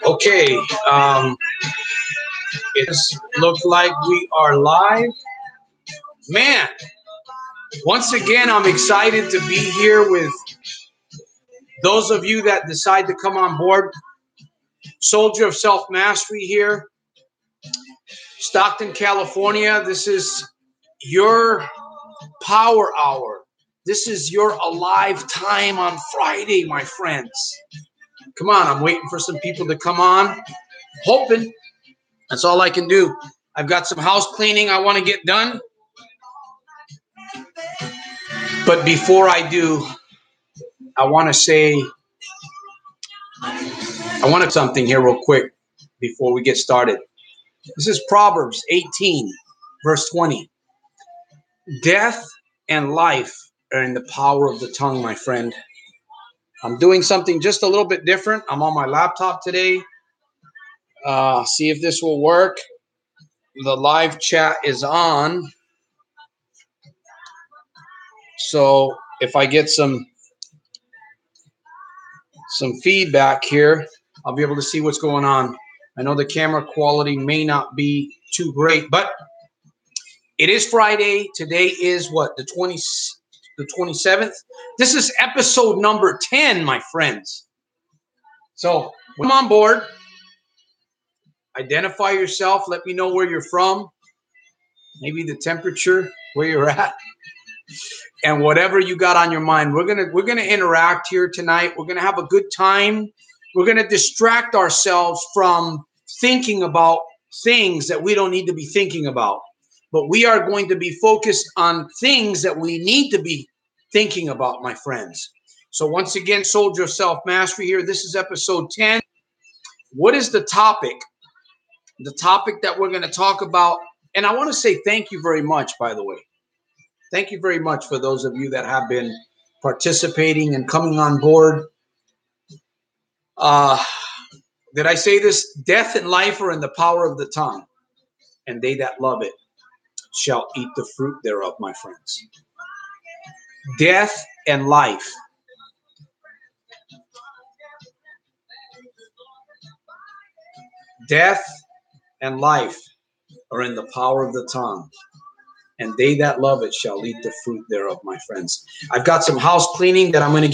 Okay, it looks like we are live. Man, once again, I'm excited to be here with those of you that decide to come on board. Soldier of Self-Mastery here, Stockton, California. This is your power hour. This is your alive time on Friday, my friends. Come on, I'm waiting for some people to come on. Hoping. That's all I can do. I've got some house cleaning I want to get done. But before I do, I want to say, something here real quick before we get started. This is Proverbs 18, verse 20. Death and life are in the power of the tongue, my friend. I'm doing something just a little bit different. I'm on my laptop today. See if this will work. The live chat is on. So if I get some feedback here, I'll be able to see what's going on. I know the camera quality may not be too great, but it is Friday. Today is what, the 27th? This is episode number 10, my friends. So come on board. Identify yourself. Let me know where you're from. Maybe the temperature, where you're at. And whatever you got on your mind. We're gonna interact here tonight. We're gonna have a good time. We're gonna distract ourselves from thinking about things that we don't need to be thinking about. But we are going to be focused on things that we need to be thinking about, my friends. So once again, Soldier of Self-Mastery here. This is episode 10. What is the topic? The topic that we're going to talk about, and I want to say thank you very much, by the way. Thank you very much for those of you that have been participating and coming on board. Did I say this? Death and life are in the power of the tongue, and they that love it shall eat the fruit thereof, my friends. Death and life. Death and life are in the power of the tongue, and they that love it shall eat the fruit thereof, my friends. I've got some house cleaning that I'm going to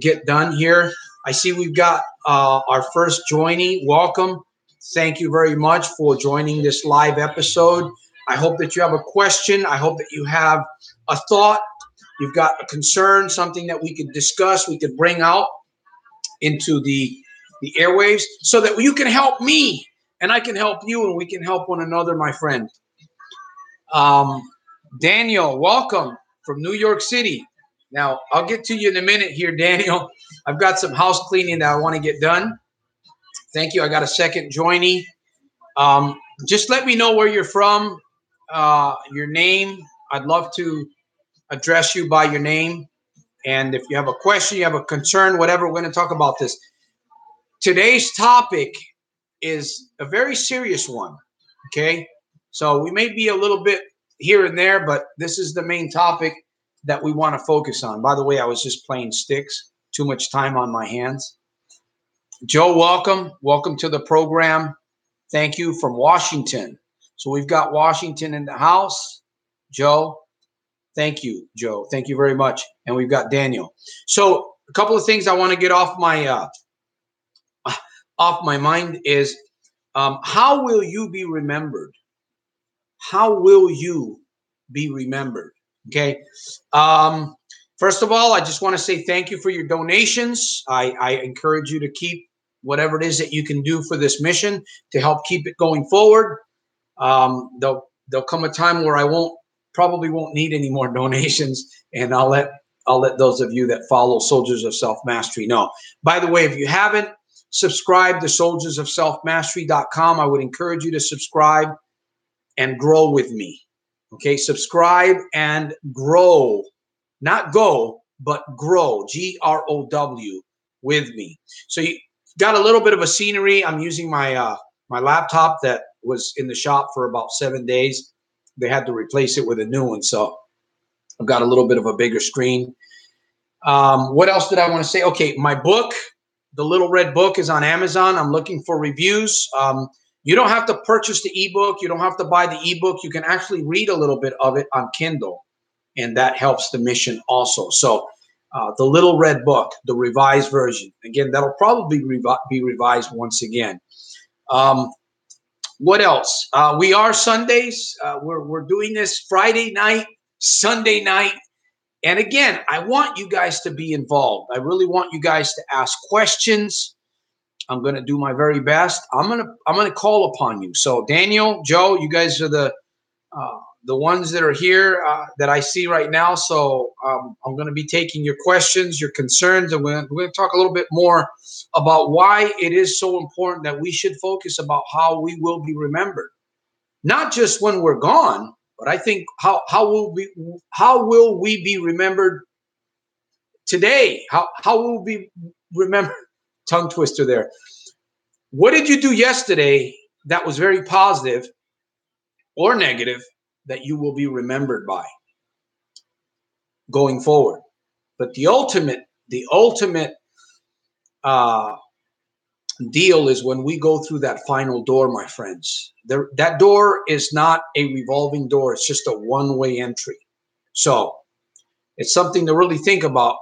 get done here. I see we've got our first joinee. Welcome. Thank you very much for joining this live episode. I hope that you have a question. I hope that you have a thought. You've got a concern, something that we could discuss, we could bring out into the airwaves so that you can help me and I can help you and we can help one another, my friend. Daniel, welcome from New York City. Now, I'll get to you in a minute here, Daniel. I've got some house cleaning that I want to get done. Thank you. I got a second joinee. Just let me know where you're from, your name. I'd love to address you by your name. And if you have a question, you have a concern, whatever, we're going to talk about this. Today's topic is a very serious one, okay? So we may be a little bit here and there, but this is the main topic that we want to focus on. By the way, I was just playing sticks. Too much time on my hands. Joe, welcome. Welcome to the program. Thank you from Washington. So we've got Washington in the house. Joe, thank you, Joe. Thank you very much. And we've got Daniel. So a couple of things I want to get off my mind is how will you be remembered? How will you be remembered? Okay. First of all, I just want to say thank you for your donations. I encourage you to keep whatever it is that you can do for this mission to help keep it going forward. There'll come a time where I probably won't need any more donations, and I'll let those of you that follow Soldiers of Self-Mastery know. By the way, if you haven't subscribed to soldiersofselfmastery.com, I would encourage you to subscribe and grow with me. Okay, subscribe and grow. Not go, but grow. GROW with me. So you got a little bit of a scenery. I'm using my laptop that was in the shop for about 7 days. They had to replace it with a new one, so I've got a little bit of a bigger screen. What else did I want to say? Okay, my book, The Little Red Book, is on Amazon. I'm looking for reviews. You don't have to purchase the ebook. You don't have to buy the ebook. You can actually read a little bit of it on Kindle, and that helps the mission also. So The Little Red Book, the revised version. Again, that'll probably be revised once again. What else? We are Sundays. We're doing this Friday night, Sunday night. And again, I want you guys to be involved. I really want you guys to ask questions. I'm going to do my very best. I'm going to call upon you. So Daniel, Joe, you guys are the ones that are here that I see right now. So I'm going to be taking your questions, your concerns, and we're going to talk a little bit more about why it is so important that we should focus about how we will be remembered, not just when we're gone, but I think how will we be remembered today? How will we remember? Tongue twister there. What did you do yesterday that was very positive or negative that you will be remembered by going forward? But the ultimate deal is when we go through that final door, my friends. That door is not a revolving door. It's just a one-way entry. So it's something to really think about,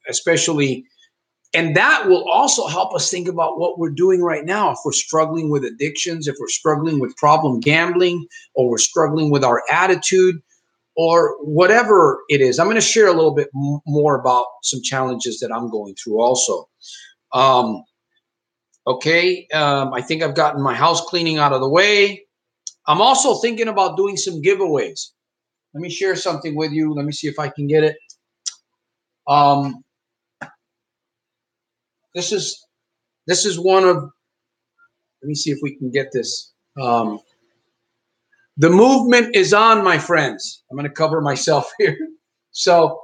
especially. And that will also help us think about what we're doing right now. If we're struggling with addictions, if we're struggling with problem gambling, or we're struggling with our attitude, or whatever it is. I'm going to share a little bit more about some challenges that I'm going through also. I think I've gotten my house cleaning out of the way. I'm also thinking about doing some giveaways. Let me share something with you. Let me see if I can get it. This is one of, let me see if we can get this. The movement is on, my friends. I'm going to cover myself here. So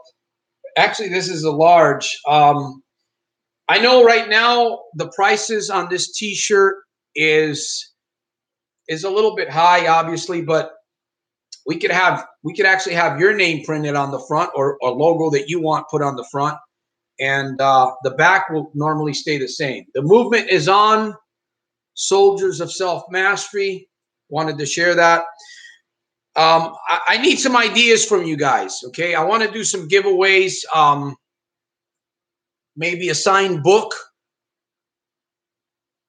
actually, this is a large. I know right now the prices on this T-shirt is a little bit high, obviously, but we could actually have your name printed on the front, or a logo that you want put on the front. And the back will normally stay the same. The movement is on. Soldiers of Self-Mastery. Wanted to share that. I need some ideas from you guys, okay? I want to do some giveaways. Maybe a signed book,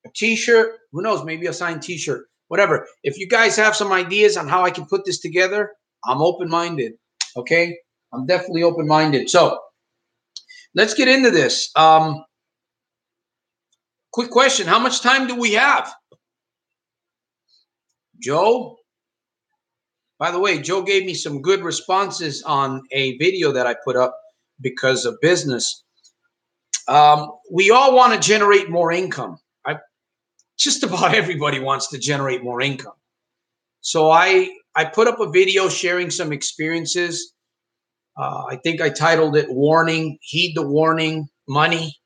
a T-shirt. Who knows? Maybe a signed T-shirt. Whatever. If you guys have some ideas on how I can put this together, I'm open-minded, okay? I'm definitely open-minded. So let's get into this. Quick question. How much time do we have? Joe? By the way, Joe gave me some good responses on a video that I put up because of business. We all want to generate more income. Just about everybody wants to generate more income. So I put up a video sharing some experiences. I think I titled it Warning, Heed the Warning, Money.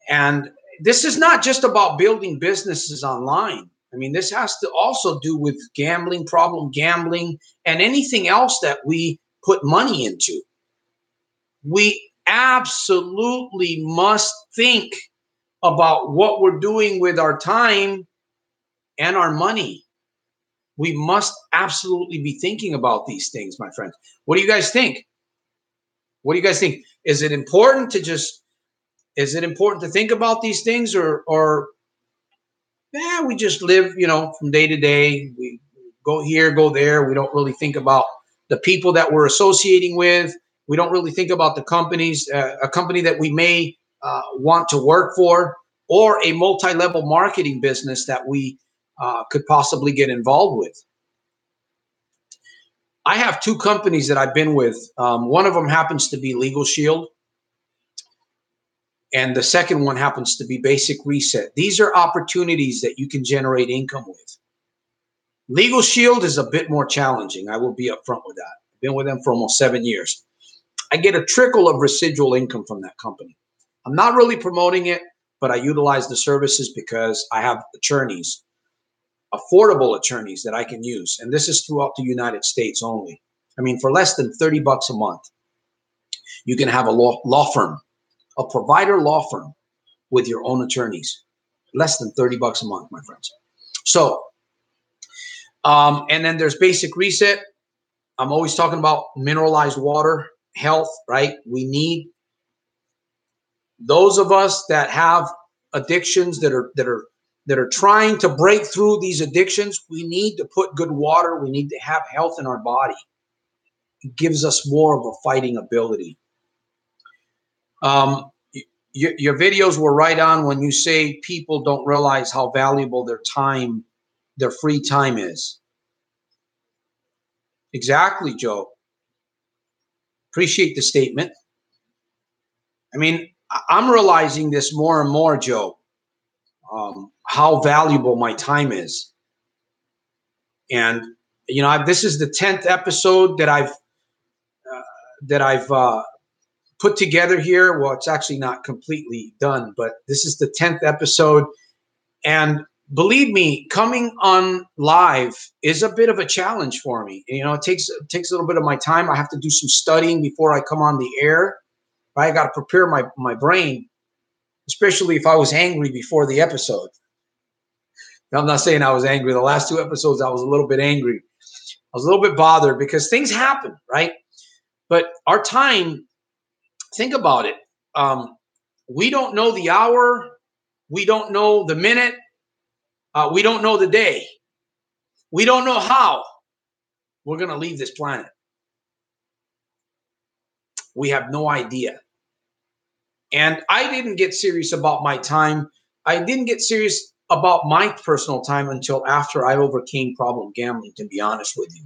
And this is not just about building businesses online. I mean, this has to also do with gambling, problem gambling, and anything else that we put money into. We absolutely must think about what we're doing with our time and our money. We must absolutely be thinking about these things, my friends. What do you guys think? What do you guys think? Is it important to think about these things, or we just live, from day to day. We go here, go there. We don't really think about the people that we're associating with. We don't really think about the companies, a company that we may want to work for, or a multi-level marketing business that we could possibly get involved with. I have two companies that I've been with. One of them happens to be Legal Shield, and the second one happens to be Basic Reset. These are opportunities that you can generate income with. Legal Shield is a bit more challenging. I will be upfront with that. I've been with them for almost 7 years. I get a trickle of residual income from that company. I'm not really promoting it, but I utilize the services because I have attorneys, affordable attorneys that I can use. And this is throughout the United States only. I mean, for less than $30 a month. You can have a law firm, a provider law firm with your own attorneys. Less than $30 a month, my friends. So, and then there's Basic Reset. I'm always talking about mineralized water, health, right? We need those of us that have addictions that are trying to break through these addictions. We need to put good water. We need to have health in our body. It gives us more of a fighting ability. Your videos were right on when you say people don't realize how valuable their time, their free time is. Exactly, Joe. Appreciate the statement. I mean, I'm realizing this more and more, Joe, how valuable my time is. And, you know, this is the 10th episode that I've put together here. Well, it's actually not completely done, but this is the 10th episode. And believe me, coming on live is a bit of a challenge for me. You know, it takes a little bit of my time. I have to do some studying before I come on the air. Right? I got to prepare my brain, especially if I was angry before the episode. Now, I'm not saying I was angry. The last 2 episodes, I was a little bit angry. I was a little bit bothered because things happen, right? But our time, think about it. We don't know the hour. We don't know the minute. We don't know the day. We don't know how we're going to leave this planet. We have no idea. And I didn't get serious about my time. I didn't get serious about my personal time until after I overcame problem gambling, to be honest with you.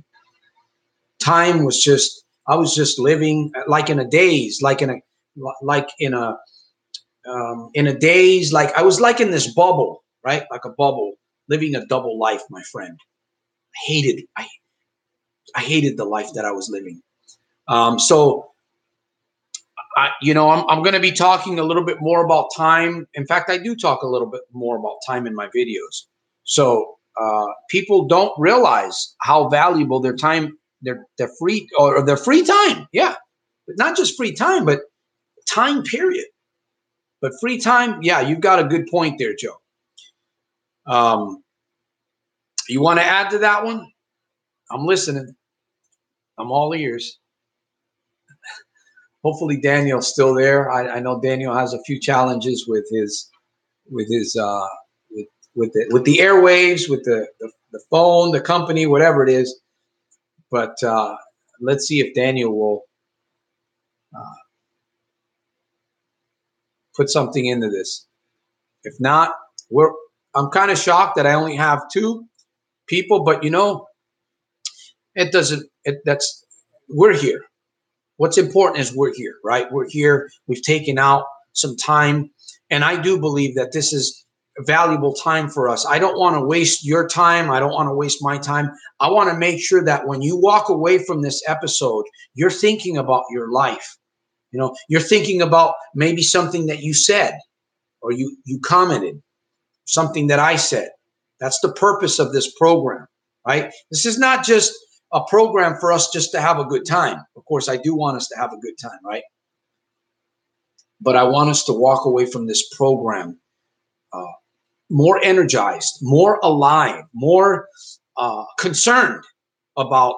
Time was just, I was just living like in a daze, in a daze, like I was like in this bubble, right? Like a bubble, living a double life, my friend. I hated the life that I was living. I'm going to be talking a little bit more about time. In fact, I do talk a little bit more about time in my videos. So people don't realize how valuable their time, their free time. Yeah, but not just free time, but time period. But free time, yeah, you've got a good point there, Joe. You want to add to that one? I'm listening. I'm all ears. Hopefully Daniel's still there. I know Daniel has a few challenges with the airwaves, with the phone, the company, whatever it is. But let's see if Daniel will put something into this. If not, I'm kind of shocked that I only have 2 people, but you know, we're here. What's important is we're here, right? We're here. We've taken out some time. And I do believe that this is valuable time for us. I don't want to waste your time. I don't want to waste my time. I want to make sure that when you walk away from this episode, you're thinking about your life. You know, you're thinking about maybe something that you said or you commented, something that I said. That's the purpose of this program, right? This is not just a program for us just to have a good time. Of course, I do want us to have a good time, right? But I want us to walk away from this program more energized, more alive, more concerned about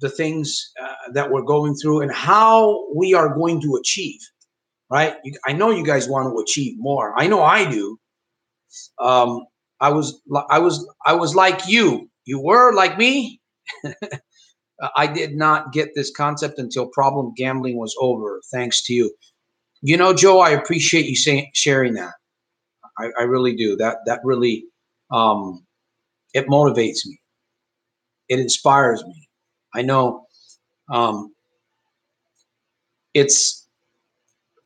the things that we're going through and how we are going to achieve, right? I know you guys want to achieve more. I know I do. I was like you. You were like me. I did not get this concept until problem gambling was over. Thanks to you. You know, Joe, I appreciate you sharing that. I really do. That really, it motivates me. It inspires me. I know it's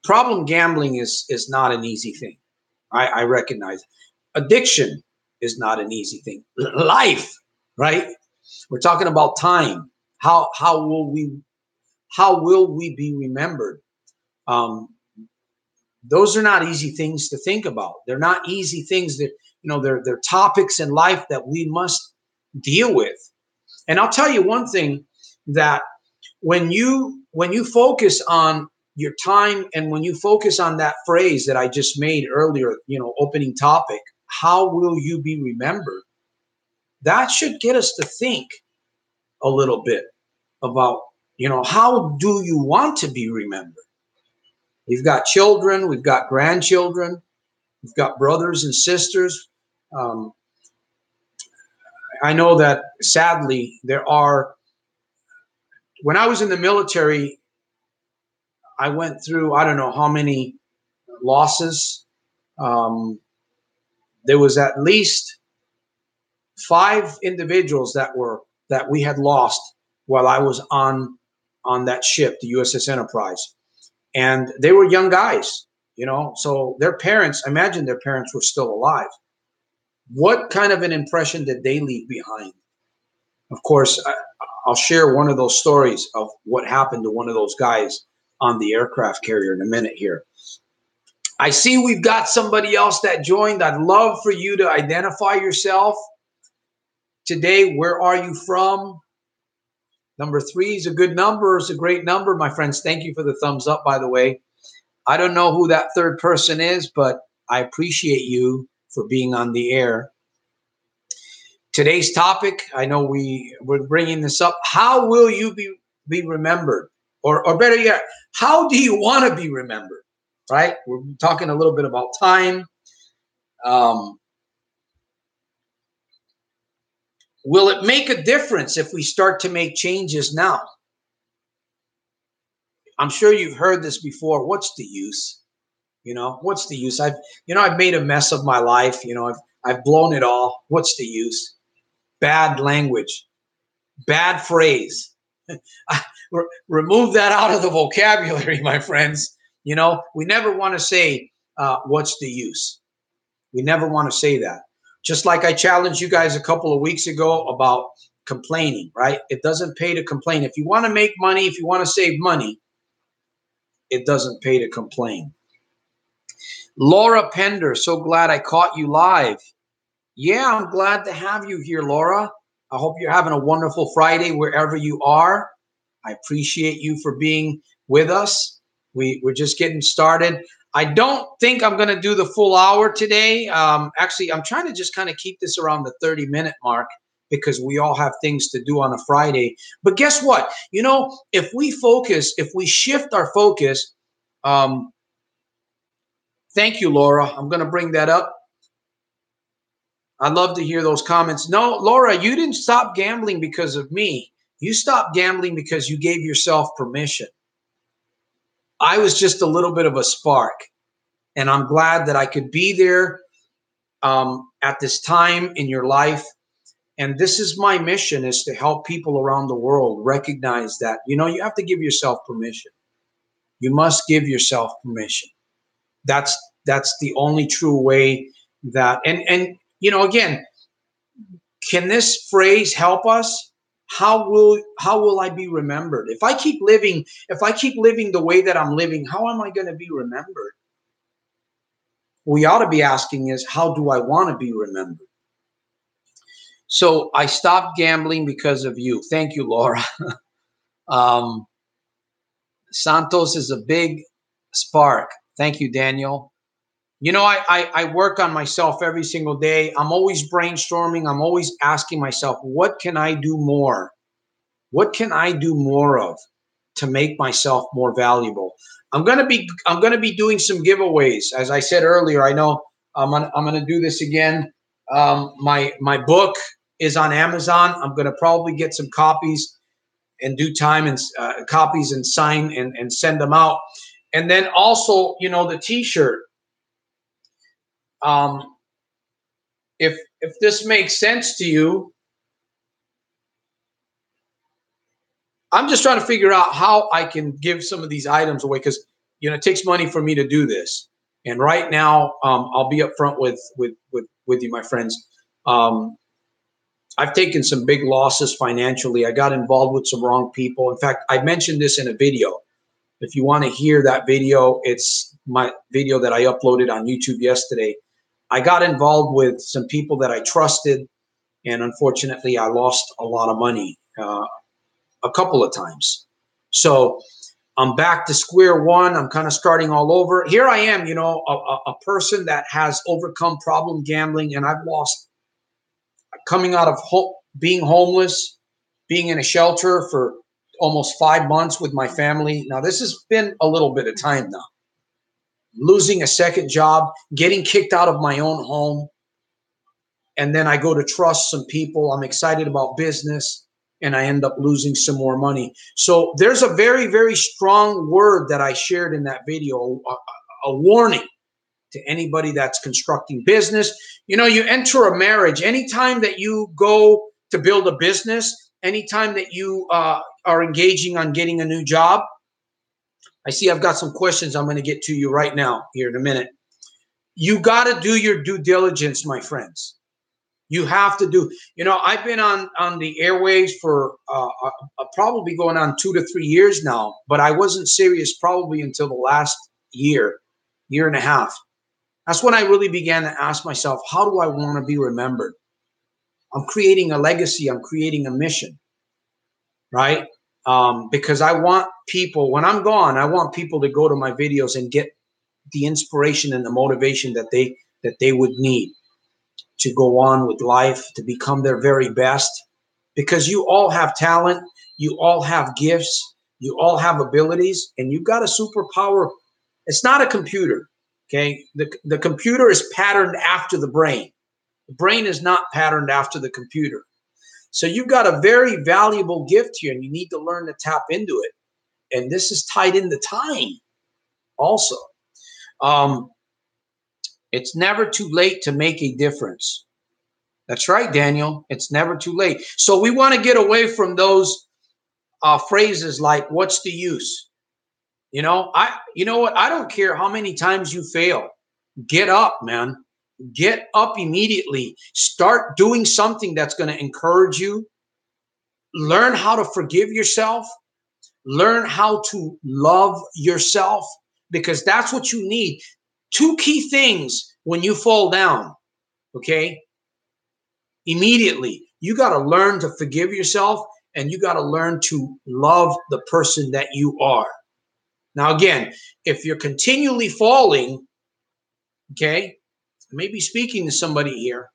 problem gambling is not an easy thing. I recognize addiction is not an easy thing. Life, right? We're talking about time. How will we be remembered? Those are not easy things to think about. They're not easy things that, you know, they're topics in life that we must deal with. And I'll tell you one thing, that when you focus on your time, and when you focus on that phrase that I just made earlier, opening topic, how will you be remembered? That should get us to think a little bit about, how do you want to be remembered? We've got children, we've got grandchildren, we've got brothers and sisters. I know that sadly when I was in the military, I went through, I don't know how many losses. There was at least 5 individuals that we had lost while I was on that ship, the USS Enterprise. And they were young guys, so their parents, I imagine their parents were still alive. What kind of an impression did they leave behind? Of course, I'll share one of those stories of what happened to one of those guys on the aircraft carrier in a minute here. I see we've got somebody else that joined. I'd love for you to identify yourself. Today, where are you from? Number 3 is a good number. It's a great number, my friends. Thank you for the thumbs up, by the way. I don't know who that third person is, but I appreciate you for being on the air. Today's topic, I know we're bringing this up. How will you be remembered? Or better yet, how do you want to be remembered? Right? We're talking a little bit about time. Will it make a difference if we start to make changes now? I'm sure you've heard this before. What's the use? What's the use? I've made a mess of my life. I've blown it all. What's the use? Bad language, bad phrase. Remove that out of the vocabulary, my friends. We never want to say, what's the use? We never want to say that. Just like I challenged you guys a couple of weeks ago about complaining, right? It doesn't pay to complain. If you want to make money, if you want to save money, it doesn't pay to complain. Laura Pender, so glad I caught you live. Yeah, I'm glad to have you here, Laura. I hope you're having a wonderful Friday wherever you are. I appreciate you for being with us. We're just getting started. I don't think I'm going to do the full hour today. Actually, I'm trying to just kind of keep this around the 30-minute mark because we all have things to do on a Friday. But guess what? If we shift our focus, thank you, Laura. I'm going to bring that up. I'd love to hear those comments. No, Laura, you didn't stop gambling because of me. You stopped gambling because you gave yourself permission. I was just a little bit of a spark, and I'm glad that I could be there at this time in your life. And this is my mission, is to help people around the world recognize that, you have to give yourself permission. You must give yourself permission. That's the only true way that, and again, can this phrase help us? How will I be remembered? If I keep living the way that I'm living, how am I going to be remembered? We ought to be asking is, how do I want to be remembered? So I stopped gambling because of you. Thank you, Laura. Santos is a big spark. Thank you, Daniel. I work on myself every single day. I'm always brainstorming. I'm always asking myself, what can I do more? What can I do more of to make myself more valuable? I'm gonna be doing some giveaways. As I said earlier, I know I'm gonna do this again. My book is on Amazon. I'm gonna probably get some copies in due time and copies and sign and send them out. And then also, the T-shirt. If this makes sense to you, I'm just trying to figure out how I can give some of these items away because it takes money for me to do this. And right now, I'll be upfront with you, my friends. I've taken some big losses financially. I got involved with some wrong people. In fact, I mentioned this in a video. If you want to hear that video, it's my video that I uploaded on YouTube yesterday. I got involved with some people that I trusted, and unfortunately, I lost a lot of money a couple of times. So I'm back to square one. I'm kind of starting all over. Here I am, you know, a person that has overcome problem gambling, and I've lost, coming out of being homeless, being in a shelter for almost 5 months with my family. Now, this has been a little bit of time now. Losing a second job, getting kicked out of my own home, and then I go to trust some people. I'm excited about business, and I end up losing some more money. So there's a very, very strong word that I shared in that video, a warning to anybody that's constructing business. You know, you enter a marriage, anytime that you go to build a business, anytime that you are engaging on getting a new job. I see I've got some questions I'm going to get to you right now here in a minute. You got to do your due diligence, my friends. You have to do. You know, I've been on the airwaves for probably going on 2 to 3 years now, but I wasn't serious probably until the last year and a half. That's when I really began to ask myself, how do I want to be remembered? I'm creating a legacy. I'm creating a mission, right? Because I want people, when I'm gone, I want people to go to my videos and get the inspiration and the motivation that they would need to go on with life, to become their very best. Because you all have talent, you all have gifts, you all have abilities, and you've got a superpower. It's not a computer, okay? The computer is patterned after the brain. The brain is not patterned after the computer. So you've got a very valuable gift here, and you need to learn to tap into it. And this is tied into time also. It's never too late to make a difference. That's right, Daniel. It's never too late. So we want to get away from those phrases like, what's the use? You know what? I don't care how many times you fail. Get up, man. Get up immediately. Start doing something that's going to encourage you. Learn how to forgive yourself. Learn how to love yourself, because that's what you need. 2 key things when you fall down, okay? Immediately, you got to learn to forgive yourself, and you got to learn to love the person that you are. Now, again, if you're continually falling, okay, maybe speaking to somebody here,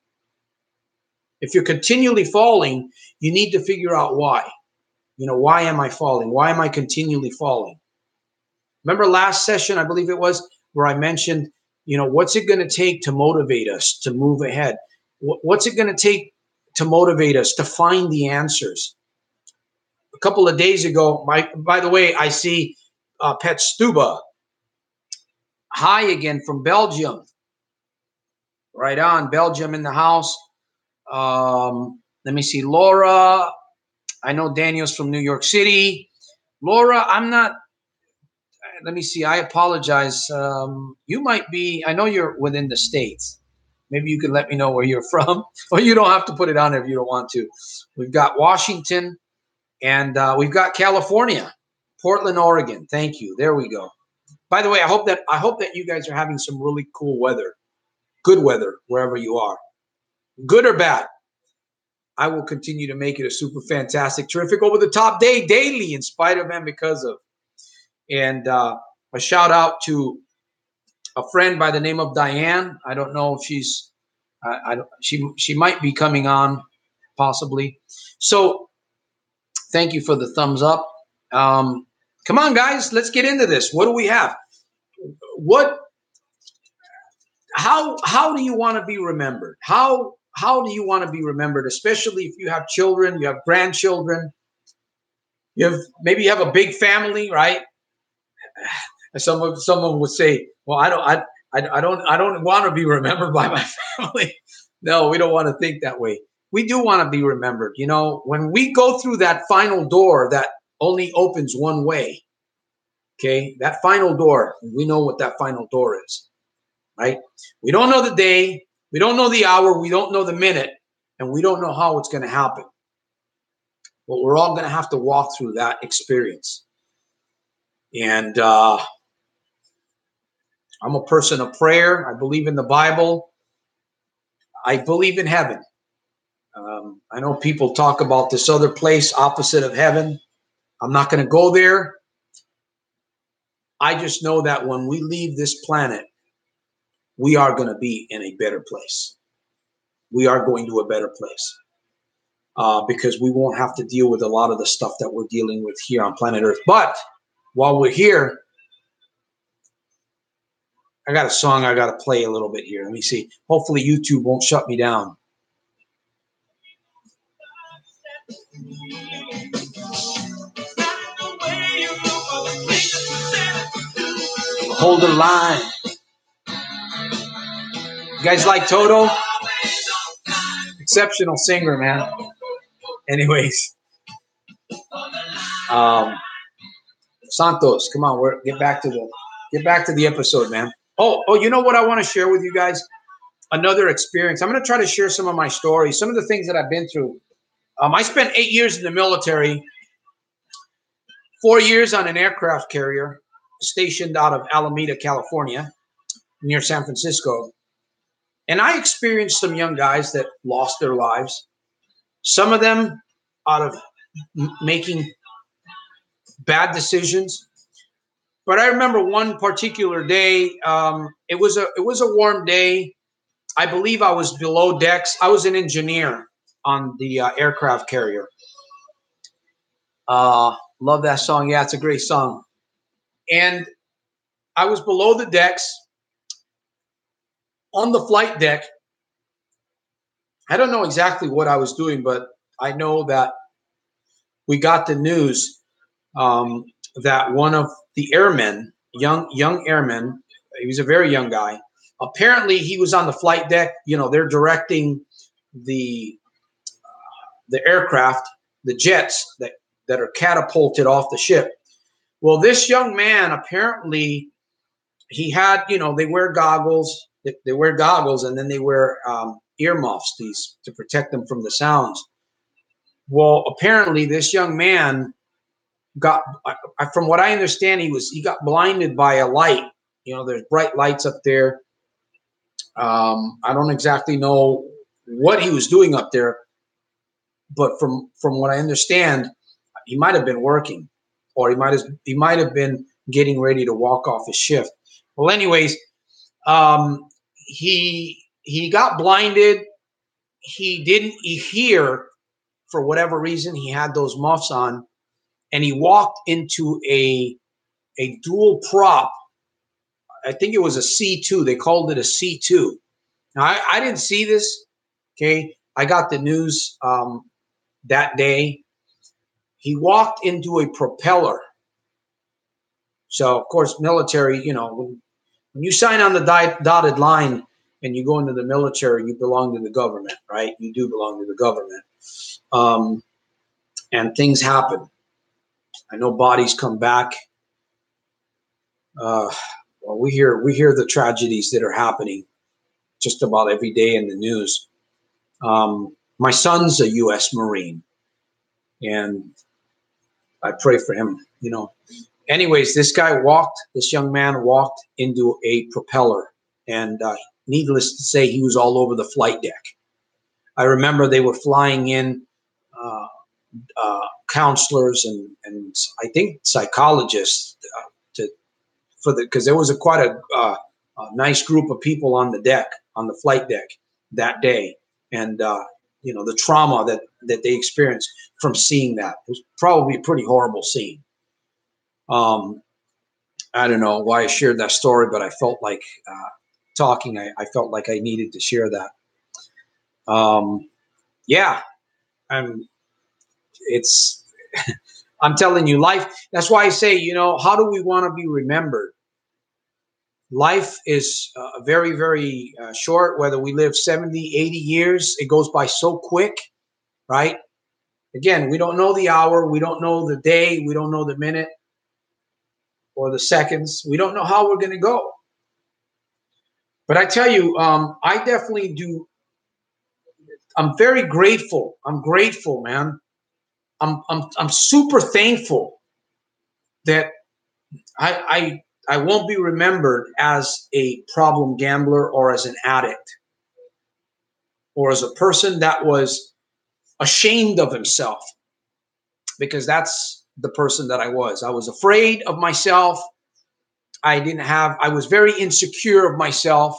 if you're continually falling, you need to figure out why. You know, why am I falling? Why am I continually falling? Remember last session, I believe it was, where I mentioned, you know, what's it going to take to motivate us to move ahead? What's it going to take to motivate us to find the answers? A couple of days ago, by the way, I see Pet Stuba. Hi again from Belgium. Right on, Belgium in the house. Let me see, Laura. I know Daniel's from New York City. Laura, I'm not. Let me see. I apologize. You might be. I know you're within the States. Maybe you can let me know where you're from. Or you don't have to put it on if you don't want to. We've got Washington, and we've got California, Portland, Oregon. Thank you. There we go. By the way, I hope that you guys are having some really cool weather, good weather wherever you are, good or bad. I will continue to make it a super fantastic, terrific, over the top day daily, in spite of and because of. And a shout out to a friend by the name of Diane. I don't know if she's, she might be coming on, possibly. So thank you for the thumbs up. Come on, guys, let's get into this. What do we have? How do you want to be remembered? How do you want to be remembered, especially if you have children, you have grandchildren, maybe you have a big family, right? Someone would say, well, I don't want to be remembered by my family. No, we don't want to think that way. We do want to be remembered. You know, when we go through that final door that only opens one way, okay, that final door, we know what that final door is, right? We don't know the day, we don't know the hour, we don't know the minute, and we don't know how it's going to happen. But we're all going to have to walk through that experience. And I'm a person of prayer. I believe in the Bible. I believe in heaven. I know people talk about this other place opposite of heaven. I'm not going to go there. I just know that when we leave this planet, we are going to be in a better place. We are going to a better place because we won't have to deal with a lot of the stuff that we're dealing with here on planet Earth. But while we're here, I got a song I got to play a little bit here. Let me see. Hopefully YouTube won't shut me down. Hold the line. You guys like Toto? Exceptional singer, man. Anyways, Santos, come on, get back to the episode, man. Oh, you know what I want to share with you guys? Another experience. I'm going to try to share some of my stories, some of the things that I've been through. I spent 8 years in the military, 4 years on an aircraft carrier stationed out of Alameda, California, near San Francisco. And I experienced some young guys that lost their lives. Some of them out of making bad decisions. But I remember one particular day. It was a warm day. I believe I was below decks. I was an engineer on the aircraft carrier. Love that song. Yeah, it's a great song. And I was below the decks on the flight deck. I don't know exactly what I was doing, but I know that we got the news that one of the airmen, young airmen, he was a very young guy. Apparently, he was on the flight deck. You know, they're directing the aircraft, the jets that are catapulted off the ship. Well, this young man, apparently, he had, they wear goggles. They wear goggles, and then they wear earmuffs, these to protect them from the sounds. Well, apparently, this young man got, from what I understand, he got blinded by a light. There's bright lights up there. I don't exactly know what he was doing up there, but from what I understand, he might have been working, or he might have been getting ready to walk off his shift. Well, anyways, he got blinded. He didn't hear, for whatever reason. He had those muffs on, and he walked into a dual prop. I think it was a C2. They called it a C2. Now, I didn't see this. Okay, I got the news that day. He walked into a propeller. So, of course, military, when you sign on the dotted line and you go into the military, you belong to the government, right? You do belong to the government. And things happen. I know bodies come back. Well, we hear the tragedies that are happening just about every day in the news. My son's a U.S. Marine, and I pray for him, Anyways, this young man walked into a propeller, and needless to say, he was all over the flight deck. I remember they were flying in counselors and I think psychologists because there was quite a nice group of people on the flight deck that day, and the trauma that they experienced from seeing that. It was probably a pretty horrible scene. I don't know why I shared that story, but I felt like talking. I felt like I needed to share that. Yeah, I'm telling you, life. That's why I say, how do we want to be remembered? Life is very, very short. Whether we live 70, 80 years, it goes by so quick, right? Again, we don't know the hour. We don't know the day. We don't know the minute or the seconds. We don't know how we're going to go. But I tell you, I definitely do. I'm very grateful. I'm grateful, man. I'm super thankful that I won't be remembered as a problem gambler or as an addict or as a person that was ashamed of himself, because that's the person that I was. I was afraid of myself. I was very insecure of myself.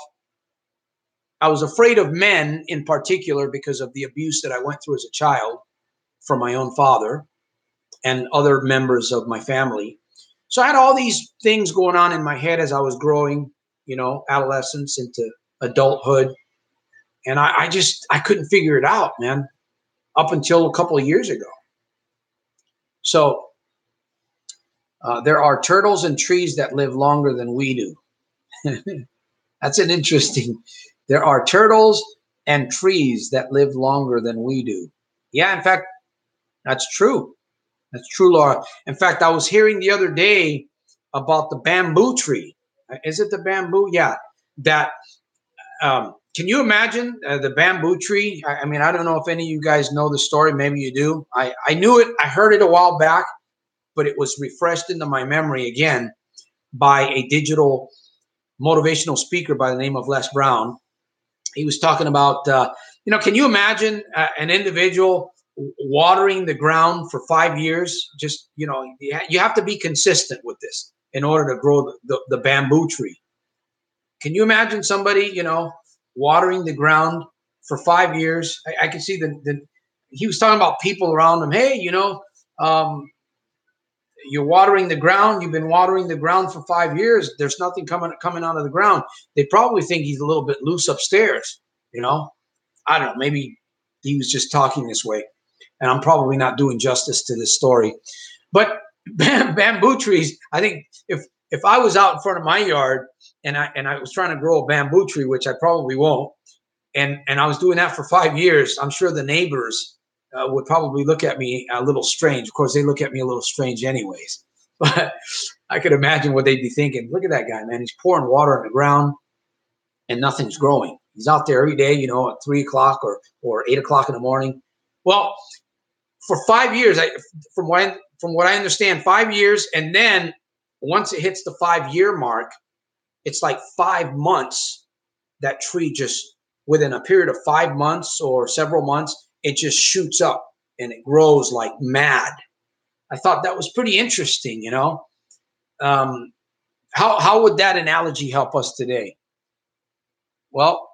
I was afraid of men in particular because of the abuse that I went through as a child from my own father and other members of my family. So I had all these things going on in my head as I was growing, adolescence into adulthood. And I couldn't figure it out, man, up until a couple of years ago. So there are turtles and trees that live longer than we do. That's an interesting. There are turtles and trees that live longer than we do. Yeah, in fact, that's true. That's true, Laura. In fact, I was hearing the other day about the bamboo tree. Is it the bamboo? Yeah. That. Can you imagine the bamboo tree? I mean, I don't know if any of you guys know the story. Maybe you do. I knew it. I heard it a while back, but it was refreshed into my memory again by a digital motivational speaker by the name of Les Brown. He was talking about, can you imagine an individual watering the ground for 5 years? Just, you have to be consistent with this in order to grow the bamboo tree. Can you imagine somebody, watering the ground for 5 years? I can see he was talking about people around him. Hey, you're watering the ground. You've been watering the ground for 5 years. There's nothing coming out of the ground. They probably think he's a little bit loose upstairs. I don't know. Maybe he was just talking this way, and I'm probably not doing justice to this story. But bamboo trees, I think if I was out in front of my yard and I was trying to grow a bamboo tree, which I probably won't, and I was doing that for 5 years, I'm sure the neighbors would probably look at me a little strange. Of course, they look at me a little strange anyways. But I could imagine what they'd be thinking. Look at that guy, man. He's pouring water on the ground and nothing's growing. He's out there every day, at 3 o'clock or 8 o'clock in the morning. Well, for 5 years, from what I understand, 5 years. And then once it hits the 5-year mark, it's like 5 months. That tree just, within a period of 5 months or several months, it just shoots up and it grows like mad. I thought that was pretty interesting, How would that analogy help us today? Well,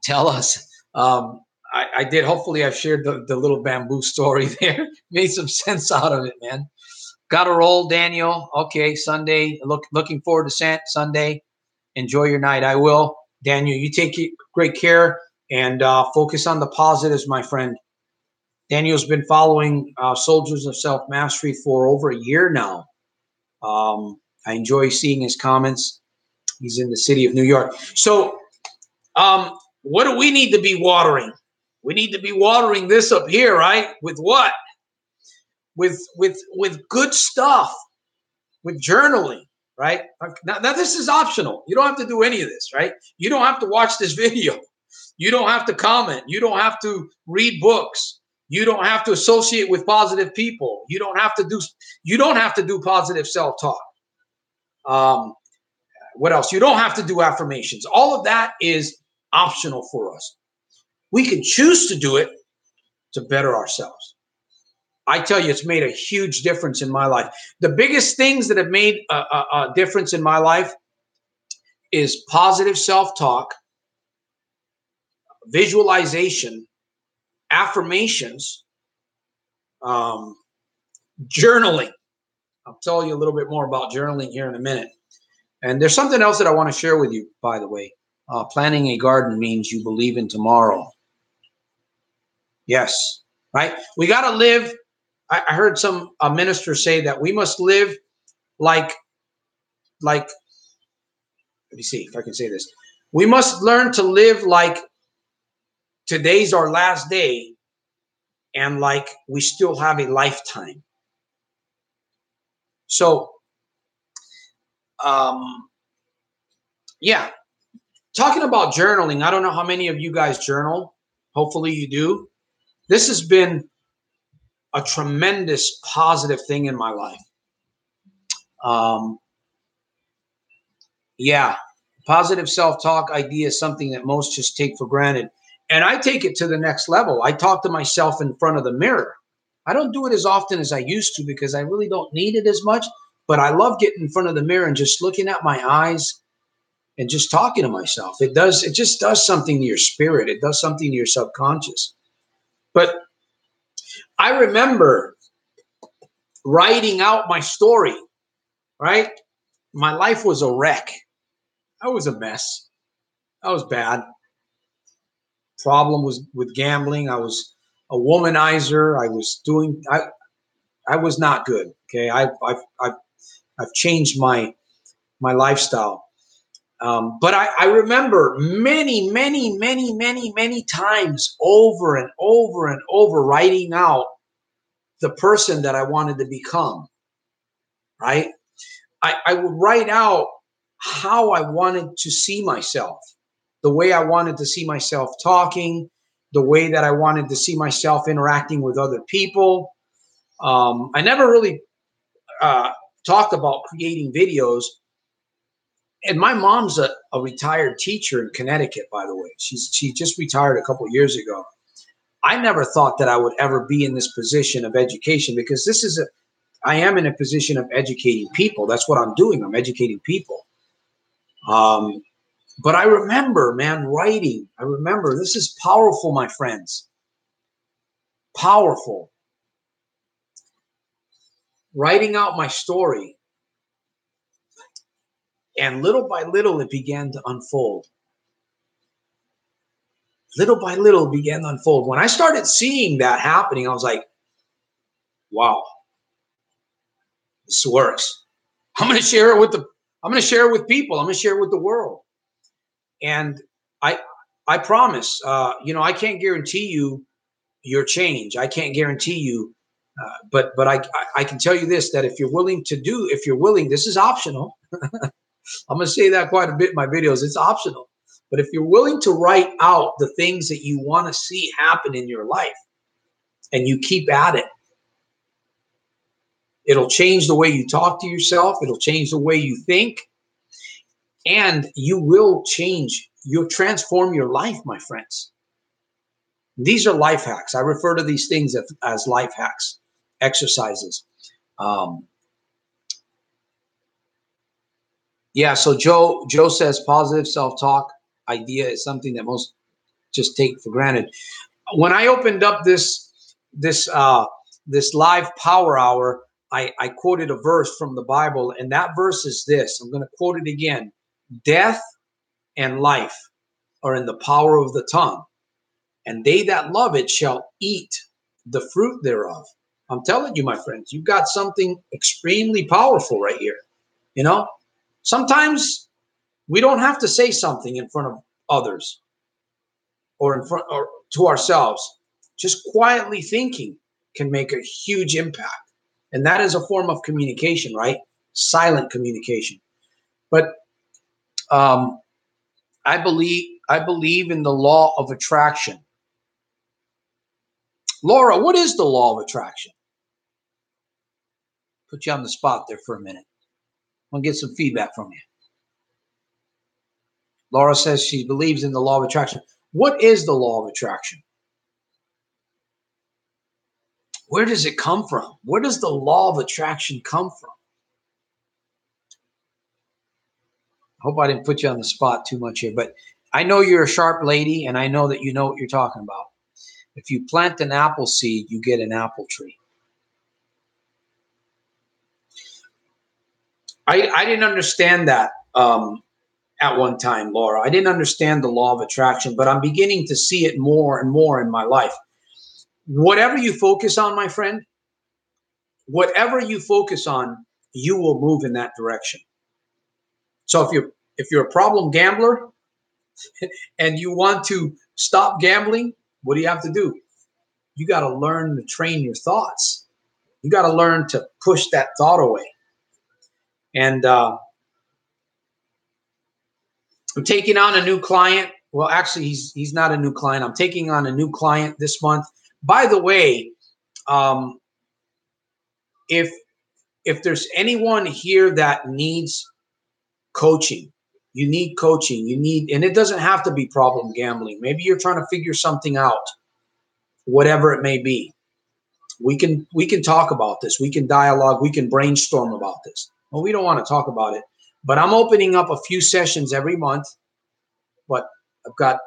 tell us. I did. Hopefully I've shared the little bamboo story there. Made some sense out of it, man. Got to roll, Daniel. Okay, Sunday. Looking forward to Sunday. Enjoy your night. I will. Daniel, you take great care and focus on the positives, my friend. Daniel's been following Soldiers of Self-Mastery for over a year now. I enjoy seeing his comments. He's in the city of New York. So what do we need to be watering? We need to be watering this up here, right? With what? With good stuff, with journaling, right? Now this is optional. You don't have to do any of this, right? You don't have to watch this video. You don't have to comment. You don't have to read books. You don't have to associate with positive people. You don't have to do positive self-talk. What else? You don't have to do affirmations. All of that is optional for us. We can choose to do it to better ourselves. I tell you, it's made a huge difference in my life. The biggest things that have made a difference in my life is positive self-talk, visualization, affirmations, journaling. I'll tell you a little bit more about journaling here in a minute. And there's something else that I want to share with you, by the way. Planting a garden means you believe in tomorrow. Yes, right? We got to live. I heard some minister say that we must live like, let me see if I can say this. We must learn to live like today's our last day and like we still have a lifetime. So, yeah, talking about journaling, I don't know how many of you guys journal. Hopefully you do. This has been a tremendous positive thing in my life. Positive self-talk idea is something that most just take for granted. And I take it to the next level. I talk to myself in front of the mirror. I don't do it as often as I used to because I really don't need it as much. But I love getting in front of the mirror and just looking at my eyes and just talking to myself. It just does something to your spirit. It does something to your subconscious. But I remember writing out my story, right? My life was a wreck. I was a mess. I was bad. Problem was with gambling. I was a womanizer. I was not good. Okay. I've changed my lifestyle. But I remember many times over and over and over writing out the person that I wanted to become, right? I would write out how I wanted to see myself, the way I wanted to see myself talking, the way that I wanted to see myself interacting with other people. I never really talked about creating videos. And my mom's a retired teacher in Connecticut, by the way. She just retired a couple of years ago. I never thought that I would ever be in this position of education, because I am in a position of educating people. That's what I'm doing. I'm educating people. But I remember, man, writing. I remember, this is powerful, my friends. Powerful. Writing out my story. And little by little, it began to unfold. Little by little, it began to unfold. When I started seeing that happening, I was like, wow, this works. I'm going to share it with people. I'm going to share it with the world. And I promise, I can't guarantee you your change. I can't guarantee you, but I can tell you this, that if you're willing, this is optional. I'm going to say that quite a bit in my videos. It's optional. But if you're willing to write out the things that you want to see happen in your life, and you keep at it, it'll change the way you talk to yourself. It'll change the way you think. And you'll transform your life, my friends. These are life hacks. I refer to these things as life hacks, exercises. Yeah, so Joe says positive self-talk idea is something that most just take for granted. When I opened up this live power hour, I quoted a verse from the Bible, and that verse is this. I'm going to quote it again. Death and life are in the power of the tongue, and they that love it shall eat the fruit thereof. I'm telling you, my friends, you've got something extremely powerful right here. Sometimes we don't have to say something in front of others or to ourselves. Just quietly thinking can make a huge impact. And that is a form of communication, right? Silent communication. But I believe in the law of attraction. Laura, what is the law of attraction? Put you on the spot there for a minute. I'll get some feedback from you. Laura says she believes in the law of attraction. What is the law of attraction? Where does it come from? Where does the law of attraction come from? I hope I didn't put you on the spot too much here, but I know you're a sharp lady, and I know that you know what you're talking about. If you plant an apple seed, you get an apple tree. I didn't understand that at one time, Laura. I didn't understand the law of attraction, but I'm beginning to see it more and more in my life. Whatever you focus on, my friend, whatever you focus on, you will move in that direction. So if you're a problem gambler and you want to stop gambling, what do you have to do? You got to learn to train your thoughts. You got to learn to push that thought away. And I'm taking on a new client. Well, actually, he's not a new client. I'm taking on a new client this month. By the way, if there's anyone here that needs coaching, you need coaching. And it doesn't have to be problem gambling. Maybe you're trying to figure something out, whatever it may be. We can talk about this. We can dialogue. We can brainstorm about this. Well, we don't want to talk about it, but I'm opening up a few sessions every month. But I've got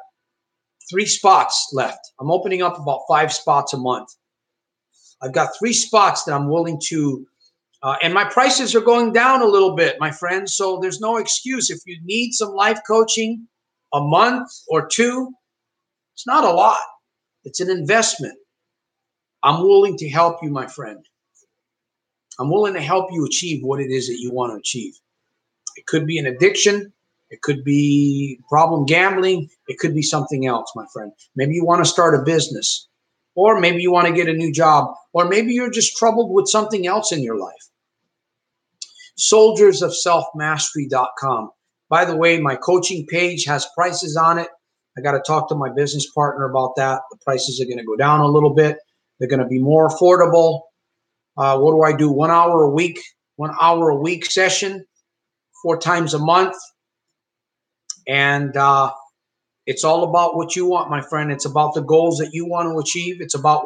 3 spots left. I'm opening up about 5 spots a month. I've got 3 spots that I'm willing to, and my prices are going down a little bit, my friends. So there's no excuse. If you need some life coaching a month or 2, it's not a lot. It's an investment. I'm willing to help you, my friend. I'm willing to help you achieve what it is that you want to achieve. It could be an addiction. It could be problem gambling. It could be something else, my friend. Maybe you want to start a business, or maybe you want to get a new job, or maybe you're just troubled with something else in your life. soldiersofselfmastery.com. By the way, my coaching page has prices on it. I got to talk to my business partner about that. The prices are going to go down a little bit. They're going to be more affordable. What do I do? 1 hour a week, 1 hour a week session, 4 times a month. And it's all about what you want, my friend. It's about the goals that you want to achieve. It's about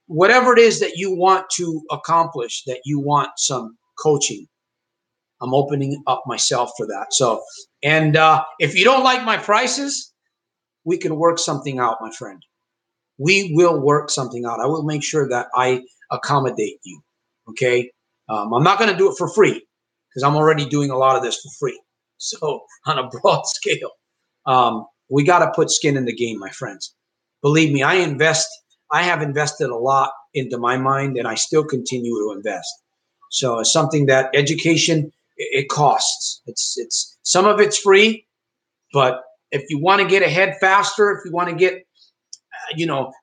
whatever it is that you want to accomplish, that you want some coaching. I'm opening up myself for that. So, and if you don't like my prices, we can work something out, my friend. We will work something out. I will make sure that I accommodate you. Okay. I'm not going to do it for free because I'm already doing a lot of this for free. So on a broad scale, we got to put skin in the game, my friends. Believe me, I have invested a lot into my mind, and I still continue to invest. So it's something that education, it costs. It's some of it's free, but if you want to get ahead faster, if you want to get,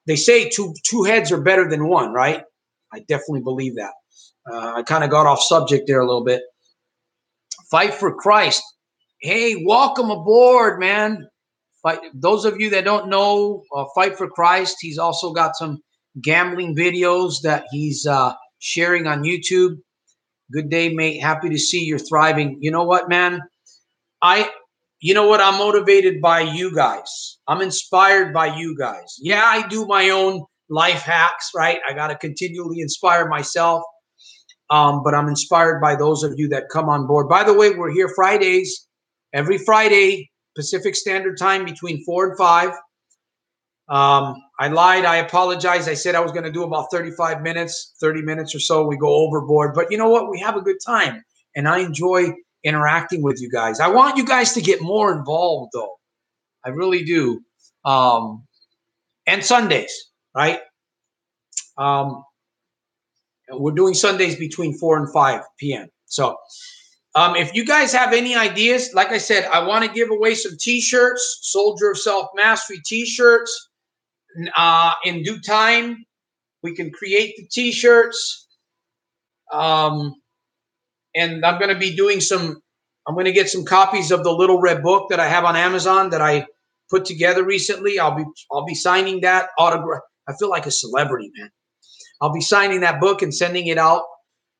they say two heads are better than one, right? I definitely believe that. I kind of got off subject there a little bit. Fight for Christ. Hey, welcome aboard, man. Those of you that don't know Fight for Christ, he's also got some gambling videos that he's sharing on YouTube. Good day, mate. Happy to see you're thriving. You know what, man? I'm motivated by you guys. I'm inspired by you guys. Yeah, I do my own life hacks, right? I got to continually inspire myself. But I'm inspired by those of you that come on board. By the way, we're here Fridays, every Friday, Pacific Standard Time between 4 and 5. I lied. I apologize. I said I was going to do about 35 minutes, 30 minutes or so. We go overboard. But you know what? We have a good time. And I enjoy interacting with you guys. I want you guys to get more involved, though. I really do. And Sundays, right? We're doing Sundays between 4 and 5 p.m. So if you guys have any ideas, like I said, I want to give away some T-shirts, Soldier of Self-Mastery T-shirts. In due time, we can create the T-shirts. And I'm going to be doing I'm going to get some copies of the Little Red Book that I have on Amazon that I put together recently. I'll be signing that autograph. I feel like a celebrity, man. I'll be signing that book and sending it out.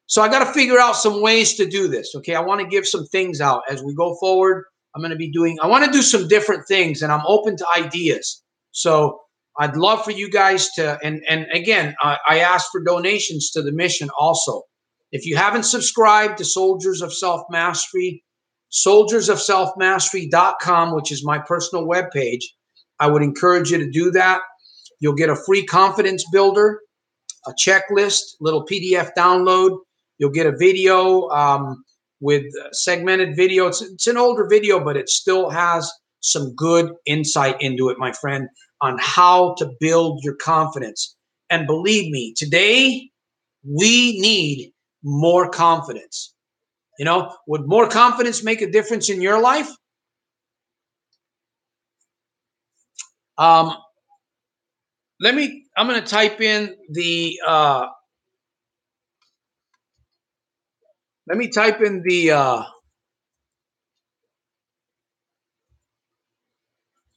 So I got to figure out some ways to do this. Okay. I want to give some things out as we go forward. I want to do some different things, and I'm open to ideas. So I'd love for you guys to, and again, I ask for donations to the mission also. If you haven't subscribed to Soldiers of Self-Mastery, soldiersofselfmastery.com, which is my personal webpage, I would encourage you to do that. You'll get a free confidence builder, a checklist, little PDF download. You'll get a video with segmented video. It's an older video, but it still has some good insight into it, my friend, on how to build your confidence. And believe me, today we need more confidence. Would more confidence make a difference in your life? I'm going to type in the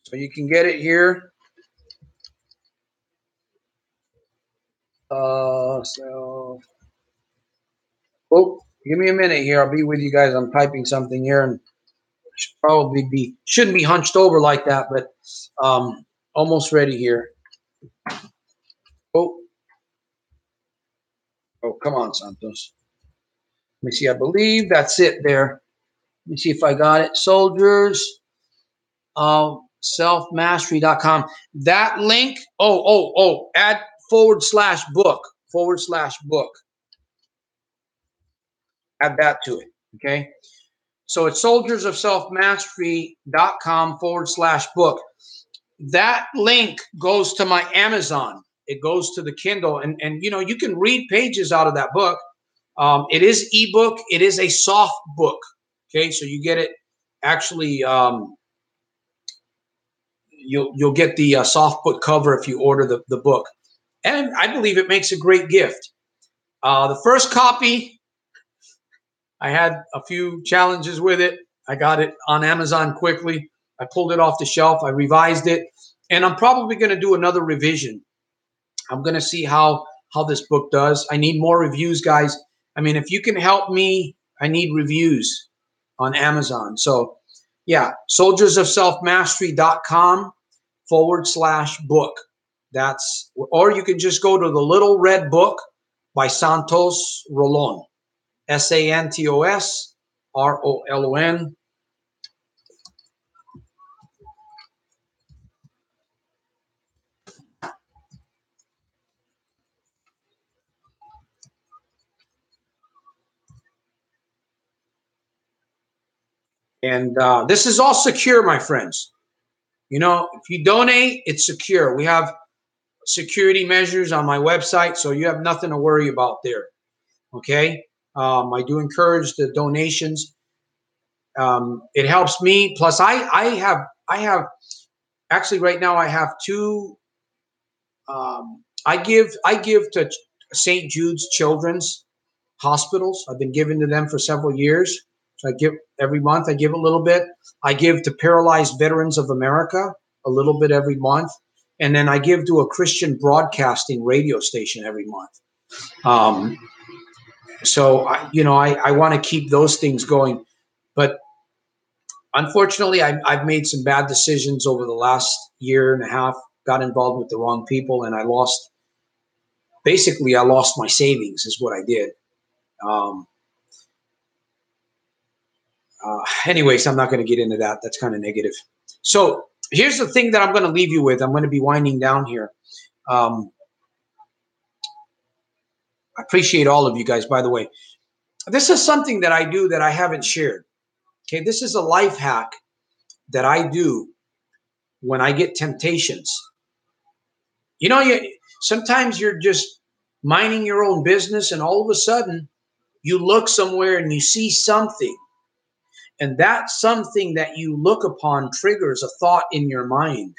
so you can get it here. Give me a minute here. I'll be with you guys. I'm typing something here, and shouldn't be hunched over like that, but almost ready here. Oh, come on, Santos. me see. I believe that's it there. Let me see if I got it. Soldiers of selfmastery.com. That link. Add /book. Add that to it. Okay. So it's soldiersofselfmastery.com /book. That link goes to my Amazon. It goes to the Kindle, and you can read pages out of that book. It is ebook. It is a soft book. Okay, so you get it. Actually, you'll get the soft book cover if you order the book, and I believe it makes a great gift. The first copy, I had a few challenges with it. I got it on Amazon quickly. I pulled it off the shelf. I revised it, and I'm probably going to do another revision. I'm going to see how this book does. I need more reviews, guys. I mean, if you can help me, I need reviews on Amazon. So, yeah, soldiersofselfmastery.com /book. That's, or you can just go to the Little Red Book by Santos Rolon, Santos Rolon. And this is all secure, my friends. If you donate, it's secure. We have security measures on my website, so you have nothing to worry about there. Okay. I do encourage the donations. It helps me. Plus, I have actually right now I have two. I give to St. Jude's Children's Hospitals. I've been giving to them for several years. So I give every month. I give a little bit. I give to Paralyzed Veterans of America a little bit every month, and then I give to a Christian broadcasting radio station every month. So I want to keep those things going, but unfortunately, I've made some bad decisions over the last year and a half. Got involved with the wrong people, and I lost my savings. Is what I did. Anyways, I'm not going to get into that. That's kind of negative. So here's the thing that I'm going to leave you with. I'm going to be winding down here. I appreciate all of you guys, by the way. This is something that I do that I haven't shared. Okay, this is a life hack that I do when I get temptations. Sometimes you're just minding your own business, and all of a sudden you look somewhere and you see something. And that something that you look upon triggers a thought in your mind.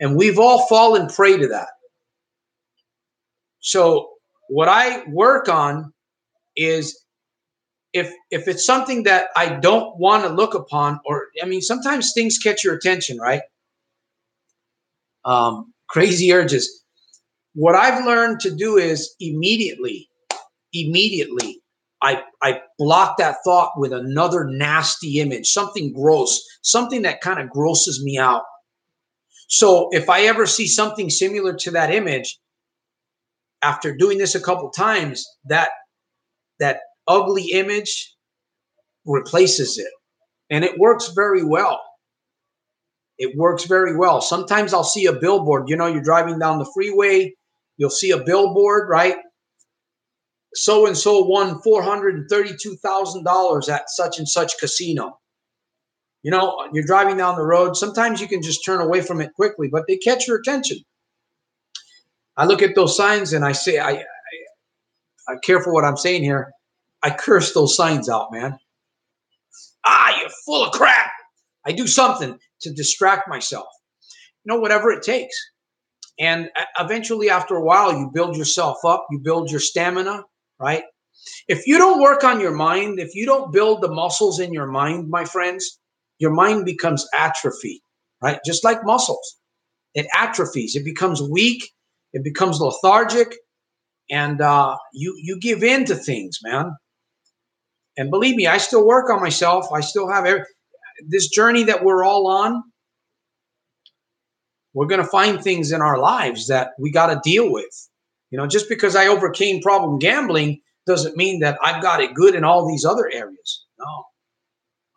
And we've all fallen prey to that. So what I work on is if it's something that I don't want to look upon, sometimes things catch your attention, right? Crazy urges. What I've learned to do is immediately, I block that thought with another nasty image, something gross, something that kind of grosses me out. So if I ever see something similar to that image, after doing this a couple times, that ugly image replaces it. And it works very well. It works very well. Sometimes I'll see a billboard. You're driving down the freeway, you'll see a billboard, right? So-and-so won $432,000 at such and such casino. You're driving down the road. Sometimes you can just turn away from it quickly, but they catch your attention. I look at those signs and I say, I careful what I'm saying here. I curse those signs out, man. You're full of crap. I do something to distract myself. Whatever it takes. And eventually, after a while, you build yourself up. You build your stamina, right? If you don't work on your mind, if you don't build the muscles in your mind, my friends, your mind becomes atrophy, right? Just like muscles. It atrophies. It becomes weak. It becomes lethargic. And you give in to things, man. And believe me, I still work on myself. I still have this journey that we're all on. We're going to find things in our lives that we got to deal with. Just because I overcame problem gambling doesn't mean that I've got it good in all these other areas. No,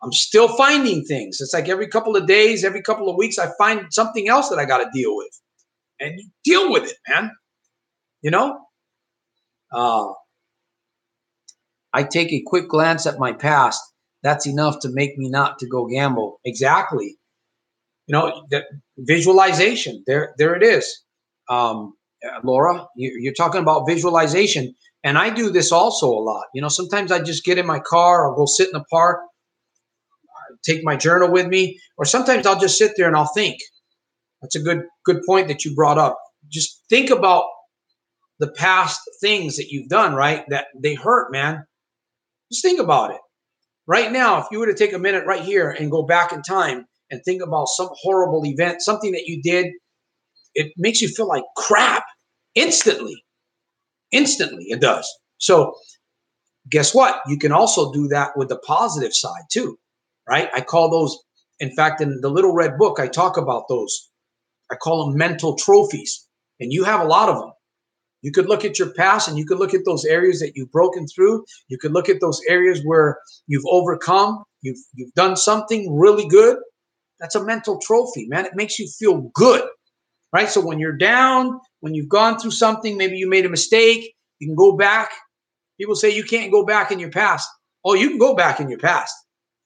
I'm still finding things. It's like every couple of days, every couple of weeks, I find something else that I got to deal with, and you deal with it, man. I take a quick glance at my past. That's enough to make me not to go gamble. Exactly. The visualization. There it is. Laura, you're talking about visualization. And I do this also a lot. Sometimes I just get in my car, I'll go sit in the park, take my journal with me, or sometimes I'll just sit there and I'll think. That's a good point that you brought up. Just think about the past things that you've done, right? That they hurt, man. Just think about it. Right now, if you were to take a minute right here and go back in time and think about some horrible event, something that you did, it makes you feel like crap instantly. Instantly, it does. So guess what? You can also do that with the positive side too, right? I call those, in fact, in the Little Red Book, I talk about those. I call them mental trophies, and you have a lot of them. You could look at your past and you could look at those areas that you've broken through. You could look at those areas where you've overcome, you've done something really good. That's a mental trophy, man. It makes you feel good, right? So when you're down, when you've gone through something, maybe you made a mistake, you can go back. People say you can't go back in your past. Oh, you can go back in your past.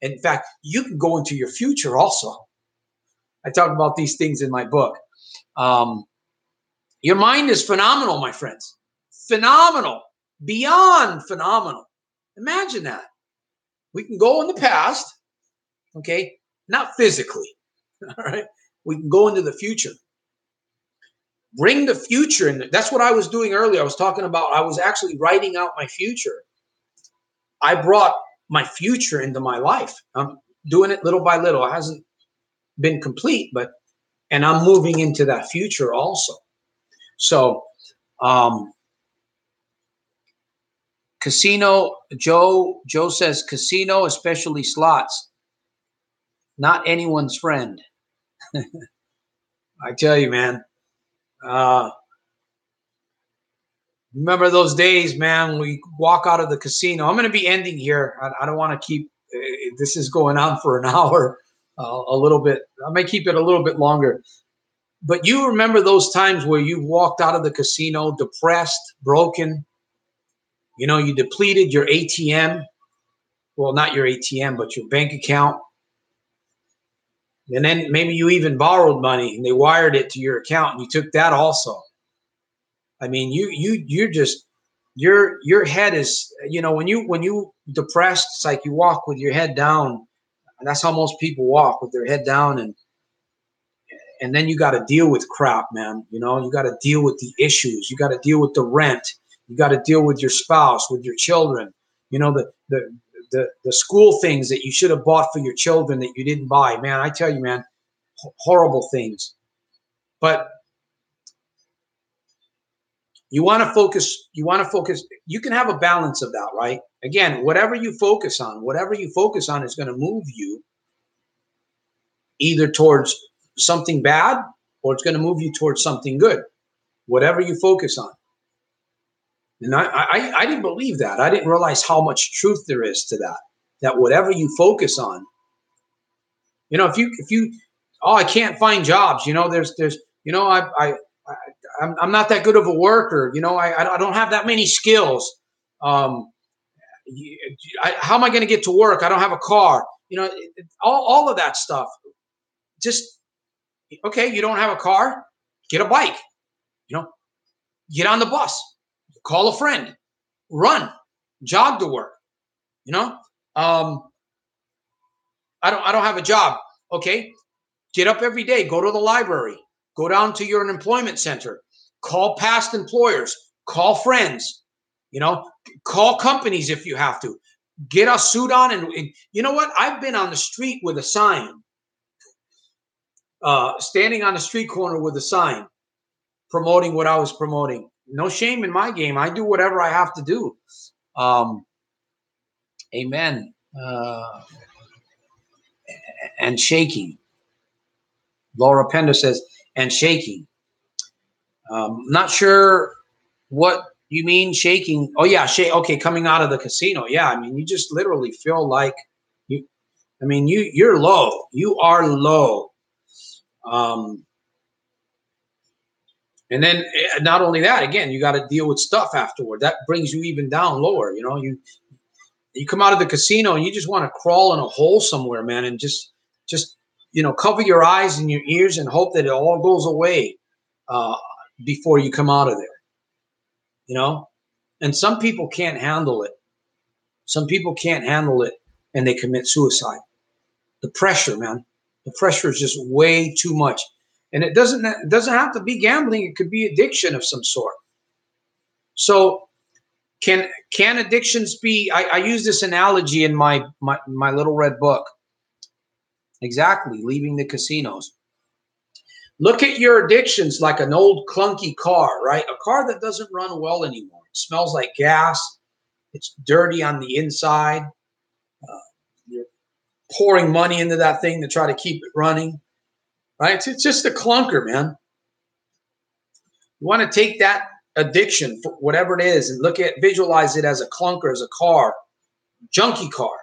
In fact, you can go into your future also. I talk about these things in my book. Your mind is phenomenal, my friends. Phenomenal. Beyond phenomenal. Imagine that. We can go in the past, okay? Not physically, all right? We can go into the future. Bring the future in. That's what I was doing earlier. I was talking about, I was actually writing out my future. I brought my future into my life. I'm doing it little by little. It hasn't been complete, and I'm moving into that future also. So, casino, Joe says casino, especially slots, not anyone's friend. I tell you, man. Remember those days, man, when we walk out of the casino. I'm going to be ending here. I don't want to keep, this is going on for an hour, a little bit. I may keep it a little bit longer. But you remember those times where you walked out of the casino depressed, broken. You depleted your ATM. Well, not your ATM, but your bank account. And then maybe you even borrowed money and they wired it to your account and you took that also. I mean, you're just, your head is, when you depressed, it's like you walk with your head down. And that's how most people walk, with their head down. And then you got to deal with crap, man. You got to deal with the issues. You got to deal with the rent. You got to deal with your spouse, with your children. The school things that you should have bought for your children that you didn't buy. Man, I tell you, man, horrible things. But you want to focus. You can have a balance of that, right? Again, whatever you focus on is going to move you either towards something bad or it's going to move you towards something good. Whatever you focus on. And I didn't believe that. I didn't realize how much truth there is to that. That whatever you focus on, if you, I can't find jobs. There's I'm not that good of a worker. I don't have that many skills. How am I going to get to work? I don't have a car. All of that stuff. Just, okay, you don't have a car, get a bike. Get on the bus, call a friend, run, jog to work. I don't have a job. Okay, get up every day, go to the library, go down to your employment center, call past employers, call friends, call companies if you have to. Get a suit on, and you know what? I've been on the street with a sign, standing on the street corner with a sign, promoting what I was promoting. No shame in my game. I do whatever I have to do. Amen. And shaking. Laura Pender says, and shaking. Not sure What you mean shaking? Oh yeah, shake. Okay, coming out of the casino. Yeah, I mean, you just literally feel like you. I mean, you're low. You are low. Um, and then not only that, again, you got to deal with stuff afterward. That brings you even down lower. You know, you come out of the casino and you just want to crawl in a hole somewhere, man, and just cover your eyes and your ears and hope that it all goes away uh, before you come out of there. You know, and some people can't handle it. Some people can't handle it and they commit suicide. The pressure, man. The pressure is just way too much. And it doesn't have to be gambling. It could be addiction of some sort. So can addictions be, I use this analogy in my little red book. Exactly, leaving the casinos. Look at your addictions like an old clunky car, right? A car that doesn't run well anymore. It smells like gas. It's dirty on the inside. You're pouring money into that thing to try to keep it running, right? It's just a clunker, man. You want to take that addiction, for whatever it is, and visualize it as a clunker, as a car, junky car.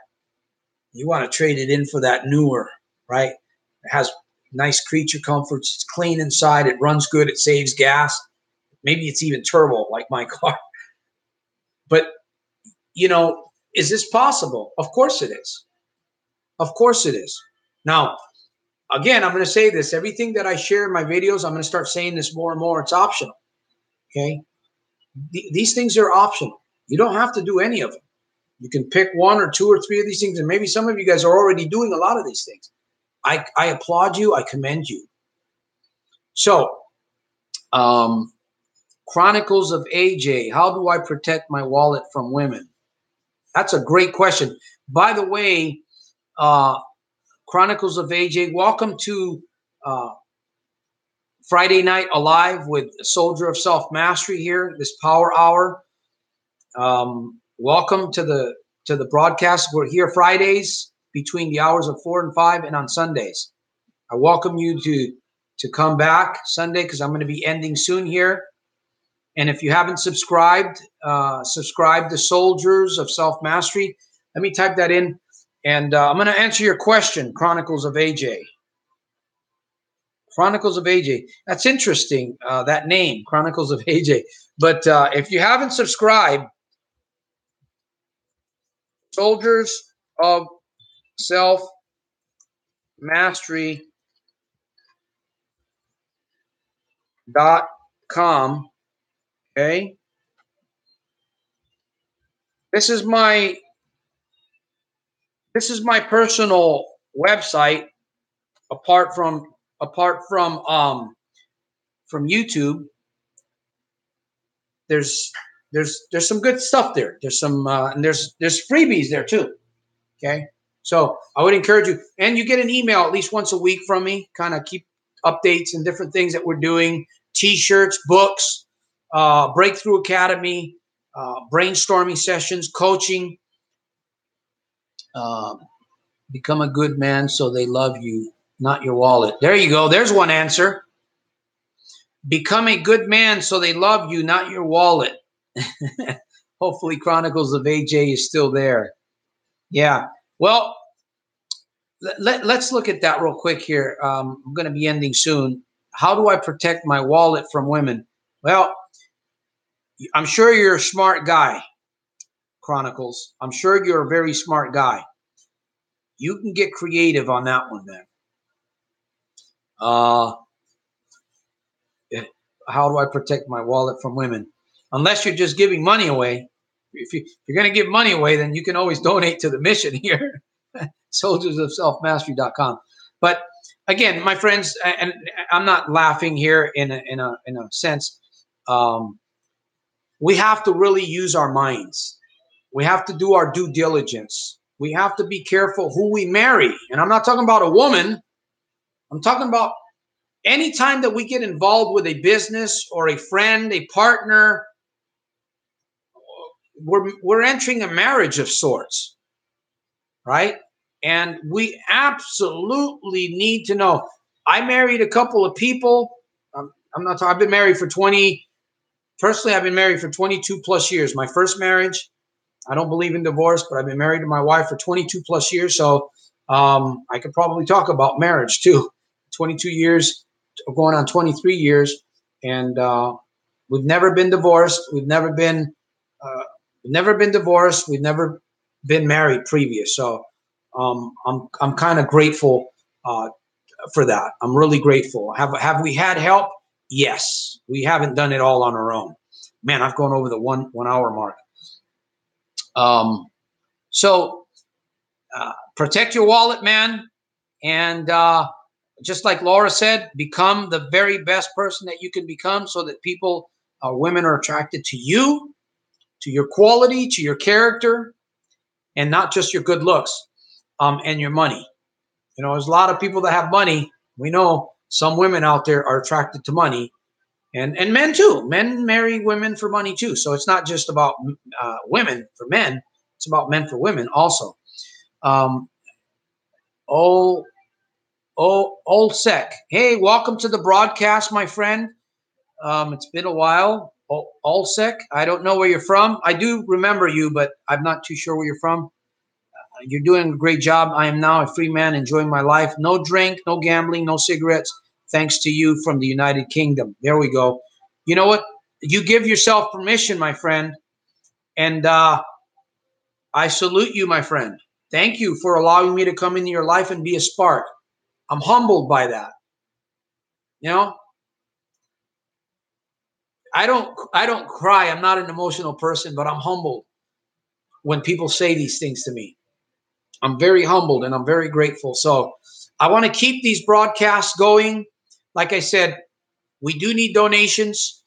You want to trade it in for that newer, right? It has nice creature comforts. It's clean inside. It runs good. It saves gas. Maybe it's even turbo like my car. But, is this possible? Of course it is. Of course it is. Now, again, I'm going to say this. Everything that I share in my videos, I'm going to start saying this more and more. It's optional. Okay? These things are optional. You don't have to do any of them. You can pick one or two or three of these things, and maybe some of you guys are already doing a lot of these things. I applaud you. I commend you. So, Chronicles of AJ. How do I protect my wallet from women? That's a great question. By the way, Chronicles of AJ, welcome to Friday Night Alive with Soldier of Self-Mastery here, this power hour. Welcome to the broadcast. We're here Fridays between the hours of 4 and 5 and on Sundays. I welcome you to come back Sunday because I'm going to be ending soon here. And if you haven't subscribed, subscribe to Soldiers of Self-Mastery. Let me type that in. And I'm going to answer your question, Chronicles of AJ. Chronicles of AJ. That's interesting, that name, Chronicles of AJ. But if you haven't subscribed, Soldiers of Self-Mastery.com. Okay. This is my personal website apart from YouTube. There's some good stuff there. There's some and there's freebies there too. Okay. So I would encourage you, and you get an email at least once a week from me, kind of keep updates and different things that we're doing, t-shirts, books, Breakthrough Academy, brainstorming sessions, coaching, become a good man so they love you, not your wallet. There you go. There's one answer. Become a good man so they love you, not your wallet. Hopefully Chronicles of AJ is still there. Yeah. Well, let's look at that real quick here. I'm going to be ending soon. How do I protect my wallet from women? Well, I'm sure you're a smart guy, Chronicles. I'm sure you're a very smart guy. You can get creative on that one, man. How do I protect my wallet from women? Unless you're just giving money away. If you're going to give money away, then you can always donate to the mission here, soldiersofselfmastery.com. But again, my friends, and I'm not laughing here in a sense. We have to really use our minds. We have to do our due diligence. We have to be careful who we marry. And I'm not talking about a woman. I'm talking about anytime that we get involved with a business or a friend, a partner, we're entering a marriage of sorts, right? And we absolutely need to know. I married a couple of people. I've been married for 20 personally, I've been married for 22 plus years. My first marriage, I don't believe in divorce, but I've been married to my wife for 22 plus years. So I could probably talk about marriage too. 22 years, going on 23 years. And we've never been divorced. We've never been divorced. We've never been married previous. So I'm kind of grateful for that. I'm really grateful. Have we had help? Yes. We haven't done it all on our own. Man, I've gone over the 1 hour mark. So protect your wallet, man. And just like Laura said, become the very best person that you can become so that people, women are attracted to you, to your quality, to your character, and not just your good looks and your money. You know, there's a lot of people that have money. We know some women out there are attracted to money, and men too. Men marry women for money too. So it's not just about women for men. It's about men for women also. Old Sec. Hey, welcome to the broadcast, my friend. It's been a while. Old Sec. I don't know where you're from. I do remember you, but I'm not too sure where you're from. You're doing a great job. I am now a free man enjoying my life. No drink, no gambling, no cigarettes. Thanks to you from the United Kingdom. There we go. You know what? You give yourself permission, my friend. And I salute you, my friend. Thank you for allowing me to come into your life and be a spark. I'm humbled by that. You know, I don't cry. I'm not an emotional person, but I'm humbled when people say these things to me. I'm very humbled and I'm very grateful. So I want to keep these broadcasts going. Like I said, we do need donations.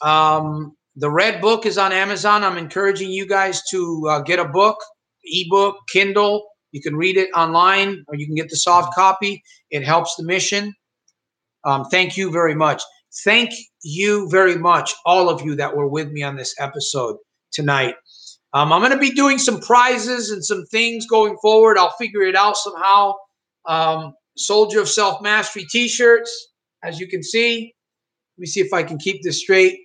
The Red Book is on Amazon. I'm encouraging you guys to get a book, ebook, Kindle. You can read it online or you can get the soft copy. It helps the mission. Thank you very much. Thank you very much, all of you that were with me on this episode tonight. I'm going to be doing some prizes and some things going forward. I'll figure it out somehow. Soldier of Self-Mastery t-shirts, as you can see. Let me see if I can keep this straight.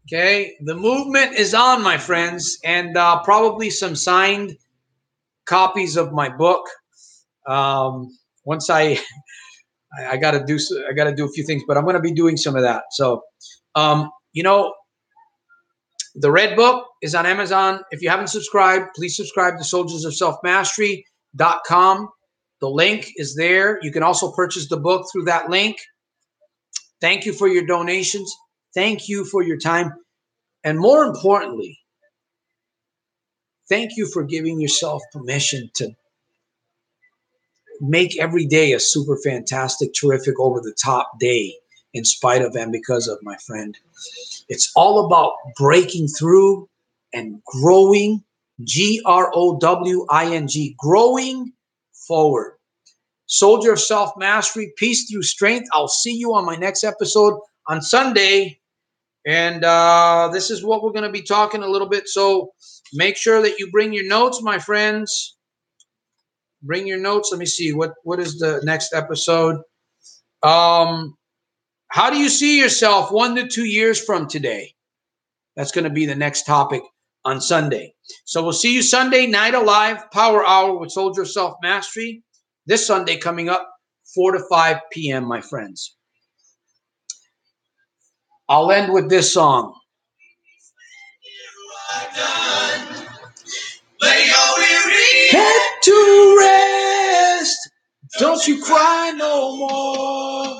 Okay, the movement is on, my friends, and probably some signed copies of my book. Once I got to do a few things, but I'm going to be doing some of that. So, you know, the Red Book is on Amazon. If you haven't subscribed, please subscribe to soldiersofselfmastery.com. The link is there. You can also purchase the book through that link. Thank you for your donations. Thank you for your time. And more importantly, thank you for giving yourself permission to make every day a super fantastic, terrific, over-the-top day in spite of and because of, my friend. It's all about breaking through and growing, growing, growing forward. Soldier of Self-Mastery, peace through strength. I'll see you on my next episode on Sunday. And this is what we're going to be talking a little bit. So make sure that you bring your notes, my friends. Bring your notes. Let me see. What is the next episode? How do you see yourself 1 to 2 years from today? That's going to be the next topic on Sunday. So we'll see you Sunday, Night Alive, Power Hour with Soldier of Self-Mastery. This Sunday coming up, 4 to 5 p.m., my friends. I'll end with this song. Lay your weary head to rest. Don't you cry no more.